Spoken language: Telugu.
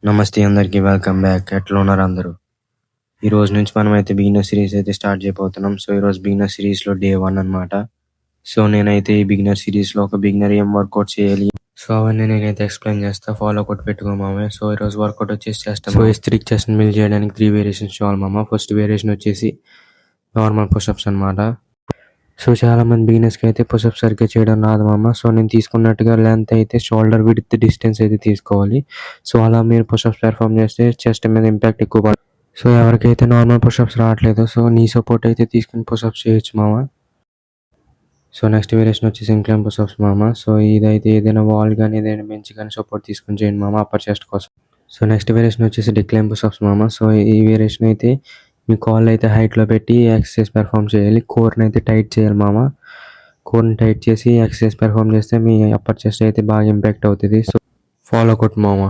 నమస్తే అందరికీ వెల్కమ్ బ్యాక్. ఎట్లా ఉన్నారు అందరూ? ఈ రోజు నుంచి మనం అయితే బిగినర్ సిరీస్ అయితే స్టార్ట్ చేయబోతున్నాం. సో ఈరోజు బిగినర్ సిరీస్లో డే 1 అన్నమాట. సో నేనైతే ఈ బిగినర్ సిరీస్లో ఒక బిగినర్ ఏం వర్కౌట్ చేయాలి, సో అవన్నీ నేనైతే ఎక్స్ప్లెయిన్ చేస్తా. ఫాలో కొట్టి పెట్టుకో మామ. సో ఈరోజు వర్కౌట్ వచ్చేసి చేస్తాం. సో ఈ స్త్రీక్ చెస్ట్ బిల్డ్ చేయడానికి 3 వేరియేషన్స్ చూడాలి మామ. ఫస్ట్ వేరియేషన్ వచ్చేసి నార్మల్ పుషప్స్ అనమాట. సో చాలా మంది బిగినర్స్కి అయితే పుషప్ సరిగ్గా చేయడం రాదు మామ. సో నేను తీసుకున్నట్టుగా లెంత్ అయితే షోల్డర్ విడ్త్ డిస్టెన్స్ అయితే తీసుకోవాలి. సో అలా మీరు పుషప్స్ పెర్ఫామ్ చేస్తే చెస్ట్ మీద ఇంపాక్ట్ ఎక్కువ పడుతుంది. సో ఎవరికైతే నార్మల్ పుషప్స్ రావట్లేదు, సో నీ సపోర్ట్ అయితే తీసుకుని పుషప్స్ చేయొచ్చు మామ. సో నెక్స్ట్ వేరియేషన్ వచ్చేసి ఇంక్లైన్ పుషప్స్ మామ. సో ఇదైతే ఏదైనా వాల్ కానీ ఏదైనా బెంచ్ కానీ సపోర్ట్ తీసుకుని చేయండి మామ, అప్పర్ చెస్ట్ కోసం. సో నెక్స్ట్ వేరియేషన్ వచ్చేసి డిక్లైన్ పుషప్స్ మామ. సో ఈ వేరియేషన్ అయితే మీ కాల్ అయితే హైట్లో పెట్టి ఎక్సర్సైజ్ పెర్ఫామ్ చేయాలి. కోర్ని అయితే టైట్ చేయాలి మామ. కోర్ని టైట్ చేసి ఎక్సర్సైజ్ పెర్ఫామ్ చేస్తే మీ అప్పర్ చెస్ట్ అయితే బాగా ఇంపాక్ట్ అవుతుంది. సో ఫాలో కొట్టు మామ.